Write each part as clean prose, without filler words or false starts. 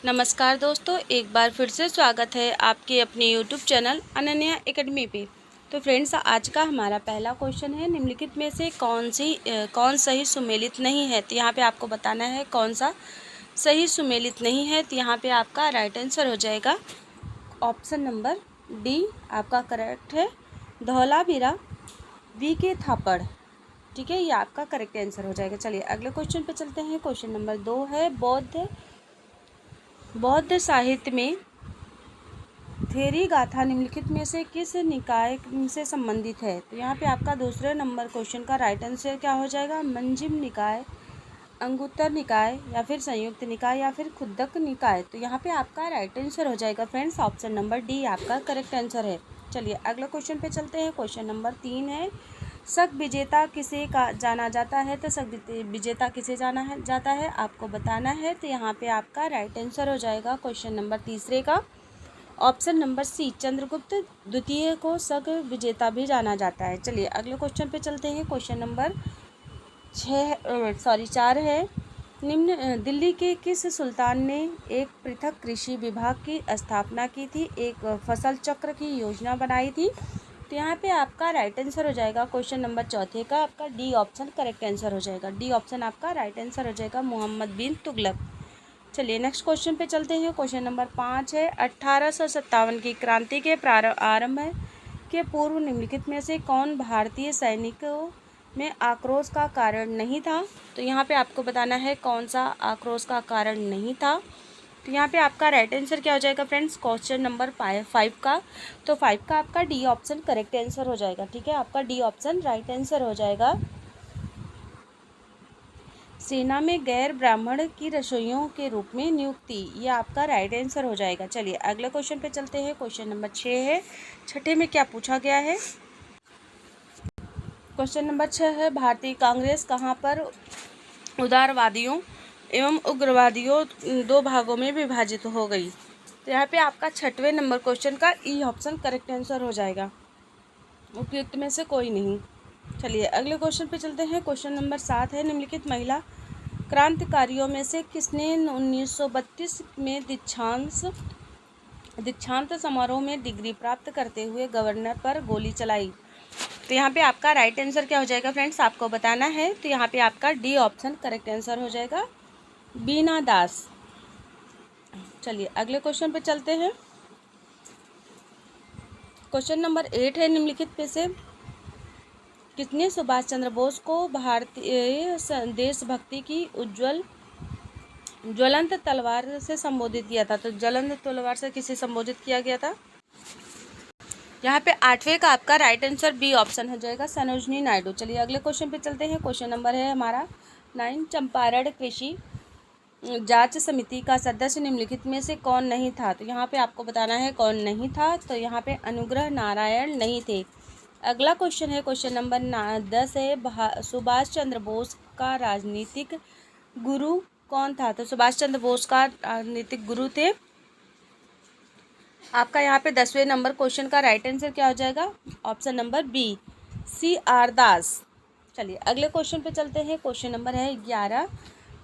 नमस्कार दोस्तों, एक बार फिर से स्वागत है आपके अपने यूट्यूब चैनल अनन्या एकेडमी पे। तो फ्रेंड्स, आज का हमारा पहला क्वेश्चन है, निम्नलिखित में से कौन सही सुमेलित नहीं है। तो यहाँ पे आपको बताना है कौन सा सही सुमेलित नहीं है। तो यहाँ पे आपका राइट आंसर हो जाएगा ऑप्शन नंबर डी आपका करेक्ट है, धौलावीरा वी के थापड़। ठीक है, ये आपका करेक्ट आंसर हो जाएगा। चलिए अगले क्वेश्चन पे चलते हैं। क्वेश्चन नंबर 2 है, बौद्ध साहित्य में थेरी गाथा निम्नलिखित में से किस निकाय से संबंधित है। तो यहाँ पे आपका दूसरे नंबर क्वेश्चन का राइट आंसर क्या हो जाएगा, मंजिम निकाय, अंगुत्तर निकाय या फिर संयुक्त निकाय या फिर खुद्दक निकाय। तो यहाँ पे आपका राइट आंसर हो जाएगा फ्रेंड्स, ऑप्शन नंबर डी आपका करेक्ट आंसर है। चलिए अगले क्वेश्चन पे चलते हैं। क्वेश्चन नंबर 3 है, शक विजेता किसे जाना जाता है। तो शक विजेता किसे जाता है आपको बताना है। तो यहाँ पे आपका राइट आंसर हो जाएगा क्वेश्चन नंबर तीसरे का ऑप्शन नंबर सी, चंद्रगुप्त द्वितीय को शक विजेता भी जाना जाता है। चलिए अगले क्वेश्चन पे चलते हैं। क्वेश्चन नंबर 4 है, दिल्ली के किस सुल्तान ने एक पृथक कृषि विभाग की स्थापना की थी, एक फसल चक्र की योजना बनाई थी। तो यहाँ पे आपका राइट आंसर हो जाएगा क्वेश्चन नंबर 4 का आपका डी ऑप्शन करेक्ट आंसर हो जाएगा। डी ऑप्शन आपका राइट आंसर हो जाएगा, मोहम्मद बिन तुगलक। चलिए नेक्स्ट क्वेश्चन पे चलते हैं। क्वेश्चन नंबर 5 है, 1857 की क्रांति के आरंभ के पूर्व निम्नलिखित में से कौन भारतीय सैनिकों में आक्रोश का कारण नहीं था। तो यहाँ पे आपको बताना है कौन सा आक्रोश का कारण नहीं था। तो यहाँ पे आपका राइट आंसर क्या हो जाएगा फ्रेंड्स, क्वेश्चन नंबर 5 का। तो 5 का आपका डी ऑप्शन करेक्ट आंसर हो जाएगा। ठीक है, आपका डी ऑप्शन राइट आंसर हो जाएगा। सेना में गैर ब्राह्मण की रसोइयों के रूप में नियुक्ति, ये आपका राइट आंसर हो जाएगा। चलिए अगले क्वेश्चन पे चलते हैं। क्वेश्चन नंबर 6 है, छठे में क्या पूछा गया है। क्वेश्चन नंबर 6 है, भारतीय कांग्रेस कहाँ पर उदारवादियों एवं उग्रवादियों दो भागों में विभाजित हो गई। तो यहाँ पे आपका 6वें नंबर क्वेश्चन का ई ऑप्शन करेक्ट आंसर हो जाएगा, उपयुक्त में से कोई नहीं। चलिए अगले क्वेश्चन पे चलते हैं। क्वेश्चन नंबर 7 है, निम्नलिखित महिला क्रांतिकारियों में से किसने 1932 में दीक्षांत समारोह में डिग्री प्राप्त करते हुए गवर्नर पर गोली चलाई। तो यहाँ पे आपका राइट आंसर क्या हो जाएगा फ्रेंड्स, आपको बताना है। तो यहाँ पे आपका डी ऑप्शन करेक्ट आंसर हो जाएगा, बीना दास। चलिए अगले क्वेश्चन पे चलते हैं। क्वेश्चन नंबर 8 है, निम्नलिखित में से किसने सुभाष चंद्र बोस को भारतीय देशभक्ति की ज्वलंत तलवार से संबोधित किया था। तो ज्वलंत तलवार से किसे संबोधित किया गया था। यहाँ पे 8वें का आपका राइट आंसर बी ऑप्शन हो जाएगा, सरोजिनी नायडू। चलिए अगले क्वेश्चन पे चलते हैं। क्वेश्चन नंबर है हमारा 9, चंपारण कृषि जांच समिति का सदस्य निम्नलिखित में से कौन नहीं था। तो यहाँ पे आपको बताना है कौन नहीं था। तो यहाँ पे अनुग्रह नारायण नहीं थे। अगला क्वेश्चन है, क्वेश्चन नंबर 10 है, सुभाष चंद्र बोस का राजनीतिक गुरु कौन था। तो सुभाष चंद्र बोस का राजनीतिक गुरु थे आपका यहाँ पे 10वें नंबर क्वेश्चन का राइट आंसर क्या हो जाएगा, ऑप्शन नंबर बी, CR दास। चलिए अगले क्वेश्चन पे चलते हैं। क्वेश्चन नंबर है 11,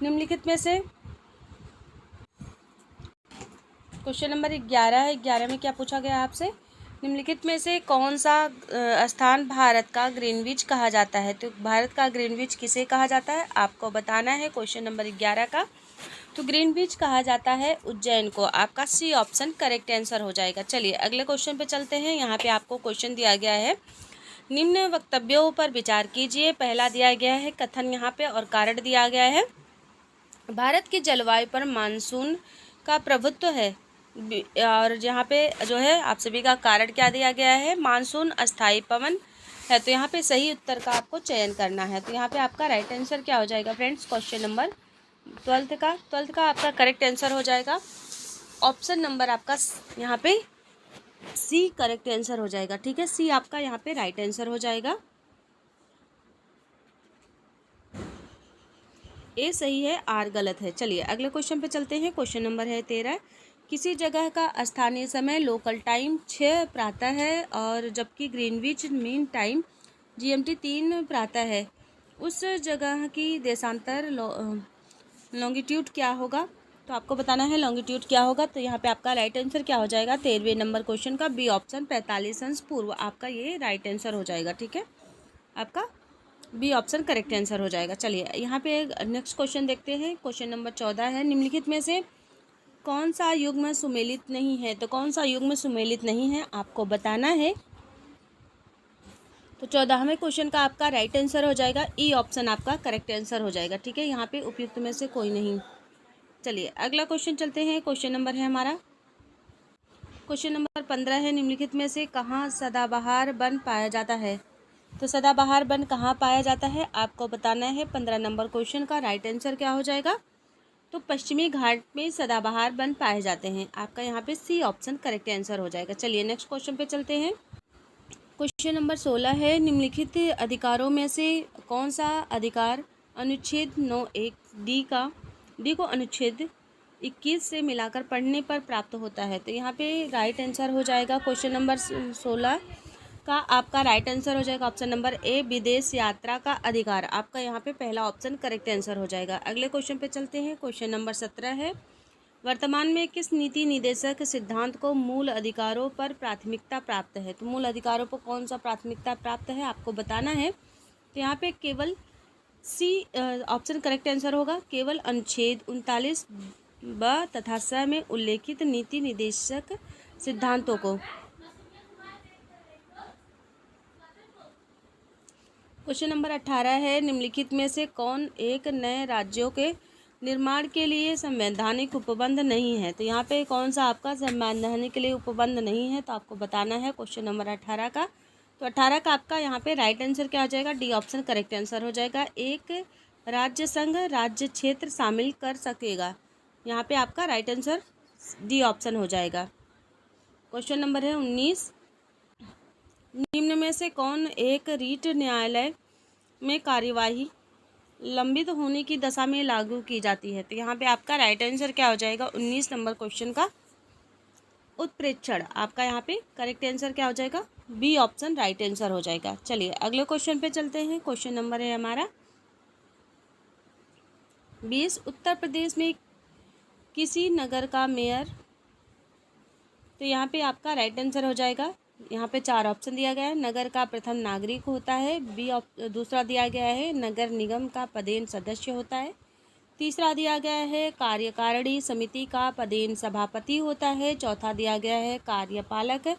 निम्नलिखित में से क्वेश्चन नंबर 11 है, 11 में क्या पूछा गया आपसे, निम्नलिखित में से कौन सा स्थान भारत का ग्रीनविच कहा जाता है। तो भारत का ग्रीनविच किसे कहा जाता है आपको बताना है क्वेश्चन नंबर 11 का। तो ग्रीनविच कहा जाता है उज्जैन को, आपका सी ऑप्शन करेक्ट आंसर हो जाएगा। चलिए अगले क्वेश्चन पे चलते हैं। यहाँ पे आपको क्वेश्चन दिया गया है, निम्न वक्तव्यों पर विचार कीजिए। पहला दिया गया है कथन यहाँ पे और कारण दिया गया है, भारत की जलवायु पर मानसून का प्रभुत्व है। और यहाँ पे जो है आप सभी का कारण क्या दिया गया है, मानसून अस्थायी पवन है। तो यहाँ पे सही उत्तर का आपको चयन करना है। तो यहाँ पे आपका राइट आंसर क्या हो जाएगा फ्रेंड्स, क्वेश्चन नंबर 12 का आपका करेक्ट आंसर हो जाएगा, ऑप्शन नंबर आपका यहाँ पे सी करेक्ट आंसर हो जाएगा। ठीक है, सी आपका यहाँ पे राइट आंसर हो जाएगा, ए सही है, आर गलत है। चलिए अगले क्वेश्चन पे चलते हैं। क्वेश्चन नंबर है 13, किसी जगह का स्थानीय समय लोकल टाइम 6 प्रातः है और जबकि ग्रीनविच मीन टाइम GMT 3 प्रातः है, उस जगह की देशांतर लॉन्गिट्यूड क्या होगा। तो आपको बताना है लॉन्गिट्यूड क्या होगा। तो यहाँ पे आपका राइट आंसर क्या हो जाएगा 13वें नंबर क्वेश्चन का बी ऑप्शन 45 अंश पूर्व, आपका ये राइट आंसर हो जाएगा। ठीक है, आपका बी ऑप्शन करेक्ट आंसर हो जाएगा। चलिए यहाँ पे नेक्स्ट क्वेश्चन देखते हैं। क्वेश्चन नंबर 14 है, निम्नलिखित में से कौन सा युग्म सुमेलित नहीं है। तो कौन सा युग्म सुमेलित नहीं है आपको बताना है। तो 14वें क्वेश्चन का आपका राइट आंसर हो जाएगा ई ऑप्शन आपका करेक्ट आंसर हो जाएगा। ठीक है, यहाँ पे उपयुक्त में से कोई नहीं। चलिए अगला क्वेश्चन चलते हैं। क्वेश्चन नंबर है हमारा क्वेश्चन नंबर 15 है, निम्नलिखित में से कहाँ सदाबहार वन पाया जाता है। तो सदाबहार वन कहाँ पाया जाता है आपको बताना है। 15 नंबर क्वेश्चन का राइट आंसर क्या हो जाएगा। तो पश्चिमी घाट में सदाबहार वन पाए जाते हैं, आपका यहाँ पे सी ऑप्शन करेक्ट आंसर हो जाएगा। चलिए नेक्स्ट क्वेश्चन पे चलते हैं। क्वेश्चन नंबर 16 है, निम्नलिखित अधिकारों में से कौन सा अधिकार अनुच्छेद 9(1) डी को अनुच्छेद 21 से मिलाकर पढ़ने पर प्राप्त होता है। तो यहाँ पे राइट आंसर हो जाएगा क्वेश्चन नंबर 16 का आपका राइट आंसर हो जाएगा ऑप्शन नंबर ए विदेश यात्रा का अधिकार, आपका यहाँ पे पहला ऑप्शन करेक्ट आंसर हो जाएगा। अगले क्वेश्चन पे चलते हैं। क्वेश्चन नंबर 17 है, वर्तमान में किस नीति निदेशक सिद्धांत को मूल अधिकारों पर प्राथमिकता प्राप्त है। तो मूल अधिकारों पर कौन सा प्राथमिकता प्राप्त है आपको बताना है। तो यहाँ पे केवल सी ऑप्शन करेक्ट आंसर होगा, केवल अनुच्छेद 39 ब तथा स में उल्लेखित नीति निदेशक सिद्धांतों को। क्वेश्चन नंबर 18 है, निम्नलिखित में से कौन एक नए राज्यों के निर्माण के लिए संवैधानिक उपबंध नहीं है। तो यहाँ पे कौन सा आपका संवैधानिक के लिए उपबंध नहीं है तो आपको बताना है क्वेश्चन नंबर 18 का। तो 18 का आपका यहाँ पे राइट आंसर क्या हो जाएगा, डी ऑप्शन करेक्ट आंसर हो जाएगा। एक राज्य संघ राज्य क्षेत्र शामिल कर सकेगा, यहाँ पे आपका राइट आंसर डी ऑप्शन हो जाएगा। क्वेश्चन नंबर है 19, निम्न में से कौन एक रीट न्यायालय में कार्यवाही लंबित होने की दशा में लागू की जाती है। तो यहाँ पे आपका राइट आंसर क्या हो जाएगा 19 नंबर क्वेश्चन का उत्प्रेक्षण, आपका यहाँ पे करेक्ट आंसर क्या हो जाएगा बी ऑप्शन राइट आंसर हो जाएगा। चलिए अगले क्वेश्चन पे चलते हैं। क्वेश्चन नंबर है हमारा 20, उत्तर प्रदेश में किसी नगर का मेयर। तो यहाँ पे आपका राइट आंसर हो जाएगा, यहाँ पे 4 ऑप्शन दिया गया है। नगर का प्रथम नागरिक होता है, दूसरा दिया गया है नगर निगम का पदेन सदस्य होता है, तीसरा दिया गया है कार्यकारिणी समिति का पदेन सभापति होता है, चौथा दिया गया है कार्यपालक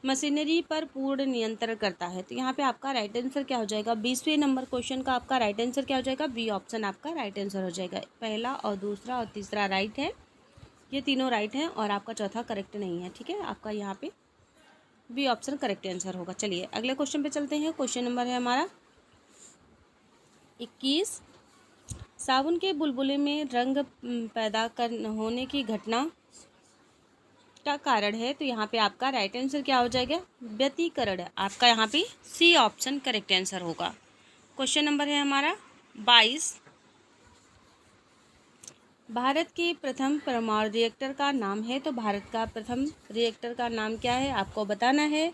मशीनरी पर पूर्ण नियंत्रण करता है। तो यहाँ पे आपका राइट आंसर क्या हो जाएगा 20वें नंबर क्वेश्चन का आपका राइट आंसर क्या हो जाएगा बी ऑप्शन आपका राइट आंसर हो जाएगा। पहला और दूसरा और तीसरा राइट है, ये तीनों राइट हैं और आपका चौथा करेक्ट नहीं है। ठीक है, आपका यहाँ पे बी ऑप्शन करेक्ट आंसर होगा। चलिए अगले क्वेश्चन पे चलते हैं। क्वेश्चन नंबर है हमारा 21, साबुन के बुलबुले में रंग पैदा कर होने की घटना का कारण है। तो यहाँ पे आपका राइट आंसर क्या हो जाएगा व्यतिकरण, आपका यहाँ पे सी ऑप्शन करेक्ट आंसर होगा। क्वेश्चन नंबर है हमारा 22, भारत के प्रथम परमाणु रिएक्टर का नाम है। तो भारत का प्रथम रिएक्टर का नाम क्या है आपको बताना है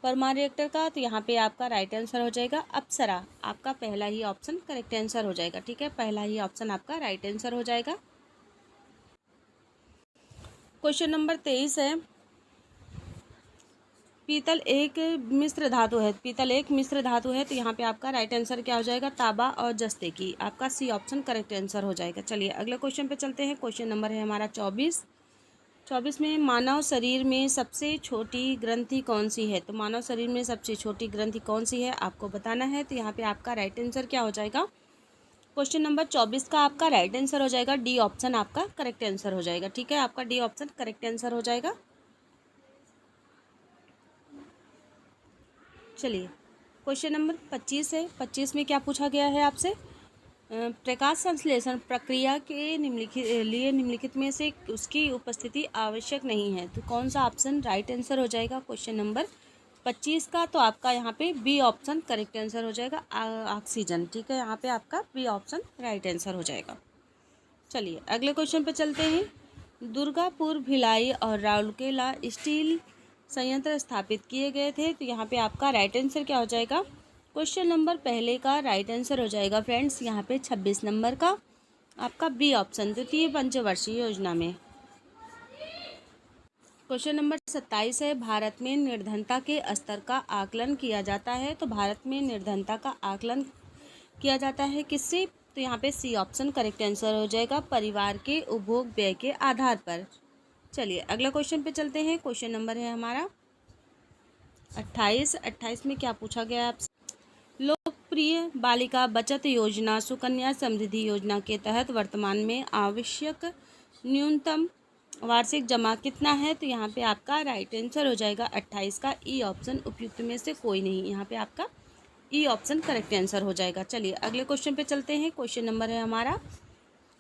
परमाणु रिएक्टर का। तो यहाँ पे आपका राइट आंसर हो जाएगा अप्सरा, आपका पहला ही ऑप्शन करेक्ट आंसर हो जाएगा। ठीक है, पहला ही ऑप्शन आपका राइट आंसर हो जाएगा। क्वेश्चन नंबर 23 है, पीतल एक मिश्र धातु है। पीतल एक मिश्र धातु है, तो यहाँ पे आपका राइट आंसर क्या हो जाएगा तांबा और जस्ते की, आपका सी ऑप्शन करेक्ट आंसर हो जाएगा। चलिए अगले क्वेश्चन पे चलते हैं। क्वेश्चन नंबर है हमारा 24 में मानव शरीर में सबसे छोटी ग्रंथि कौन सी है। तो मानव शरीर में सबसे छोटी ग्रंथि कौन सी है आपको बताना है। तो यहाँ पे आपका राइट आंसर क्या हो जाएगा क्वेश्चन नंबर 24 का आपका राइट आंसर हो जाएगा डी ऑप्शन आपका करेक्ट आंसर हो जाएगा। ठीक है, आपका डी ऑप्शन करेक्ट आंसर हो जाएगा। चलिए क्वेश्चन नंबर 25 है। 25 में क्या पूछा गया है आपसे, प्रकाश संश्लेषण प्रक्रिया के निम्नलिखित में से उसकी उपस्थिति आवश्यक नहीं है। तो कौन सा ऑप्शन राइट आंसर हो जाएगा क्वेश्चन नंबर 25 का। तो आपका यहाँ पे बी ऑप्शन करेक्ट आंसर हो जाएगा ऑक्सीजन। ठीक है, यहाँ पे आपका बी ऑप्शन राइट आंसर हो जाएगा। चलिए अगले क्वेश्चन पे चलते हैं। दुर्गापुर, भिलाई और राउरकेला स्टील संयंत्र स्थापित किए गए थे। तो यहाँ पे आपका राइट आंसर क्या हो जाएगा क्वेश्चन नंबर पहले का राइट आंसर हो जाएगा फ्रेंड्स यहाँ पे 26 नंबर का आपका बी ऑप्शन द्वितीय पंचवर्षीय योजना में। क्वेश्चन नंबर 27 है, भारत में निर्धनता के स्तर का आकलन किया जाता है। तो भारत में निर्धनता का आकलन किया जाता है किससे? तो यहाँ पे सी ऑप्शन करेक्ट आंसर हो जाएगा, परिवार के उपभोग व्यय के आधार पर। चलिए अगला क्वेश्चन पे चलते हैं। क्वेश्चन नंबर है हमारा 28 में क्या पूछा गया है आपसे? लोकप्रिय बालिका बचत योजना सुकन्या समृद्धि योजना के तहत वर्तमान में आवश्यक न्यूनतम वार्षिक जमा कितना है? तो यहाँ पे आपका राइट आंसर हो जाएगा 28 का ई ऑप्शन, उपयुक्त में से कोई नहीं। यहाँ पे आपका ई ऑप्शन करेक्ट आंसर हो जाएगा। चलिए अगले क्वेश्चन पे चलते हैं। क्वेश्चन नंबर है हमारा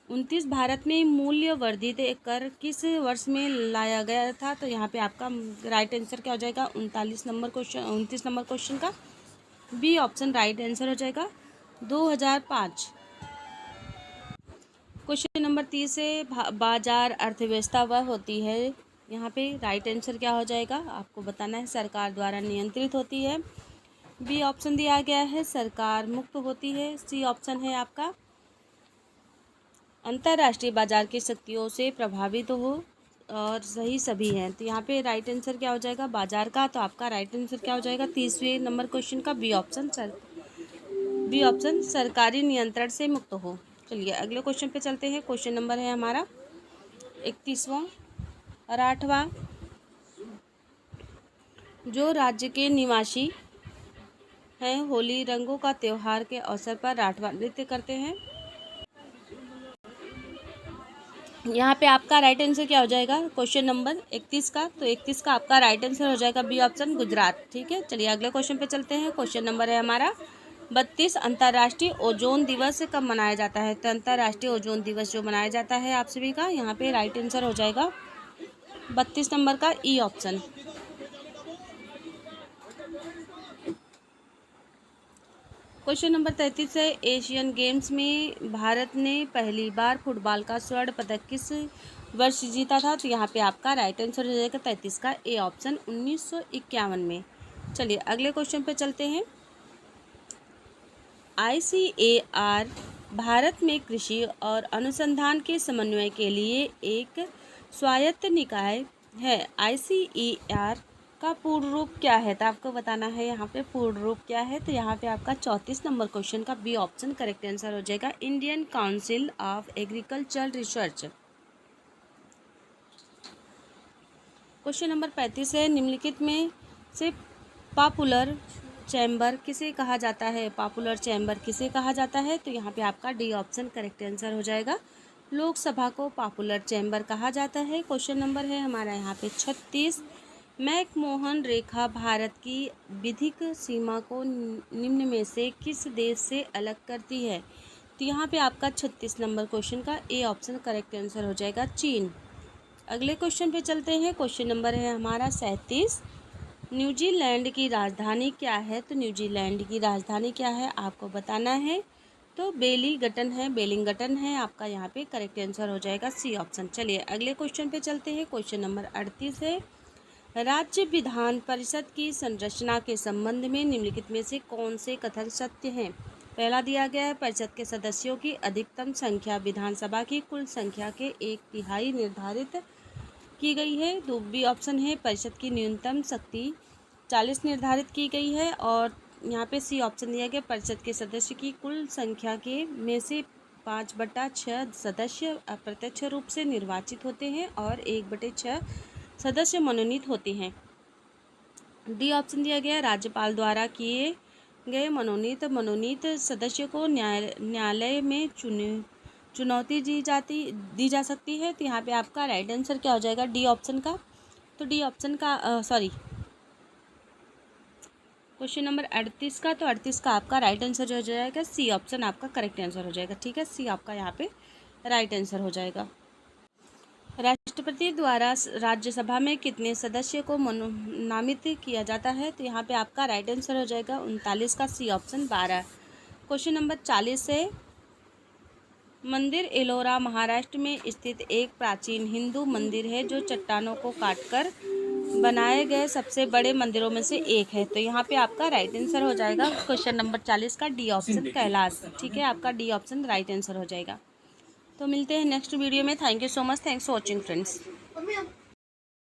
29, भारत में मूल्य वर्धित कर किस वर्ष में लाया गया था? तो यहाँ पे आपका राइट आंसर क्या हो जाएगा? 29 नंबर क्वेश्चन का बी ऑप्शन राइट आंसर हो जाएगा, 2005। क्वेश्चन नंबर 30 है, बाजार अर्थव्यवस्था वह होती है, यहाँ पे राइट आंसर क्या हो जाएगा आपको बताना है। सरकार द्वारा नियंत्रित होती है। बी ऑप्शन दिया गया है, सरकार मुक्त होती है। सी ऑप्शन है आपका, अंतर्राष्ट्रीय बाजार की शक्तियों से प्रभावित हो, और सही सभी हैं। तो यहाँ पे राइट आंसर क्या हो जाएगा? बाजार का। तो आपका राइट आंसर क्या हो जाएगा 30वें नंबर क्वेश्चन का बी ऑप्शन सरकारी नियंत्रण से मुक्त हो। चलिए अगले क्वेश्चन पे चलते हैं। क्वेश्चन नंबर है हमारा 31वां और 8वां, जो राज्य के निवासी हैं होली रंगों का त्यौहार के अवसर पर राठवा नृत्य करते हैं। यहाँ पे आपका राइट आंसर क्या हो जाएगा क्वेश्चन नंबर 31 का? तो 31 का आपका राइट आंसर हो जाएगा बी ऑप्शन, गुजरात। ठीक है, चलिए अगले क्वेश्चन पे चलते हैं। क्वेश्चन नंबर है हमारा 32, अंतर्राष्ट्रीय ओजोन दिवस कब मनाया जाता है? तो अंतर्राष्ट्रीय ओजोन दिवस जो मनाया जाता है आप सभी का, यहाँ पे राइट आंसर हो जाएगा 32 नंबर का ई ऑप्शन। क्वेश्चन नंबर 33 है, एशियन गेम्स में भारत ने पहली बार फुटबॉल का स्वर्ण पदक किस वर्ष जीता था? तो यहाँ पे आपका राइट आंसर हो जाएगा 33 का ए ऑप्शन, 1951 में। चलिए अगले क्वेश्चन पे चलते हैं। ICAR भारत में कृषि और अनुसंधान के समन्वय के लिए एक स्वायत्त निकाय है। ICAR का पूर्ण रूप क्या है? तो आपको बताना है यहाँ पे पूर्ण रूप क्या है। तो यहाँ पे आपका 34 नंबर क्वेश्चन का बी ऑप्शन करेक्ट आंसर हो जाएगा, Indian council of agricultural research. Question number 35 है, निम्नलिखित में से पॉपुलर चैम्बर किसे कहा जाता है? पॉपुलर चैम्बर किसे कहा जाता है? तो यहाँ पे आपका डी ऑप्शन करेक्ट आंसर हो जाएगा, लोकसभा को पॉपुलर चैम्बर कहा जाता है। क्वेश्चन नंबर है हमारा यहाँ पे 36, मैकमोहन रेखा भारत की विधिक सीमा को निम्न में से किस देश से अलग करती है? तो यहाँ पे आपका 36 नंबर क्वेश्चन का ए ऑप्शन करेक्ट आंसर हो जाएगा, चीन। अगले क्वेश्चन पे चलते हैं। क्वेश्चन नंबर है हमारा 37, न्यूजीलैंड की राजधानी क्या है? तो न्यूजीलैंड की राजधानी क्या है आपको बताना है। तो बेलिंगटन है आपका यहाँ पे करेक्ट आंसर हो जाएगा, सी ऑप्शन। चलिए अगले क्वेश्चन पे चलते हैं। क्वेश्चन नंबर 38 है, राज्य विधान परिषद की संरचना के संबंध में निम्नलिखित में से कौन से कथन सत्य हैं? पहला दिया गया है, परिषद के सदस्यों की अधिकतम संख्या विधानसभा की कुल संख्या के 1/3 निर्धारित की गई है। दो बी ऑप्शन है, परिषद की न्यूनतम शक्ति 40 निर्धारित की गई है। और यहाँ पे सी ऑप्शन दिया गया, परिषद के सदस्य की कुल संख्या के में से 5/6 सदस्य अप्रत्यक्ष रूप से निर्वाचित होते हैं और 1/6 सदस्य मनोनीत होते हैं। डी ऑप्शन दिया गया, राज्यपाल द्वारा किए गए मनोनीत सदस्य को न्यायालय में चुनौती दी जा सकती है। तो यहाँ पे आपका राइट आंसर क्या हो जाएगा डी ऑप्शन का? तो डी ऑप्शन का क्वेश्चन नंबर 38 का, तो 38 का आपका राइट आंसर हो जाएगा, सी ऑप्शन आपका करेक्ट आंसर हो जाएगा। ठीक है, सी आपका यहाँ पे राइट आंसर हो जाएगा। राष्ट्रपति द्वारा राज्यसभा में कितने सदस्य को नामित किया जाता है? तो यहाँ पे आपका राइट आंसर हो जाएगा 39 का सी ऑप्शन, 12। क्वेश्चन नंबर 40 है, मंदिर एलोरा महाराष्ट्र में स्थित एक प्राचीन हिंदू मंदिर है जो चट्टानों को काटकर बनाए गए सबसे बड़े मंदिरों में से एक है। तो यहाँ पे आपका राइट आंसर हो जाएगा क्वेश्चन नंबर 40 का डी ऑप्शन, कैलाश। ठीक है, आपका डी ऑप्शन राइट आंसर हो जाएगा। तो मिलते हैं नेक्स्ट वीडियो में। Thank you so much, thanks for watching friends.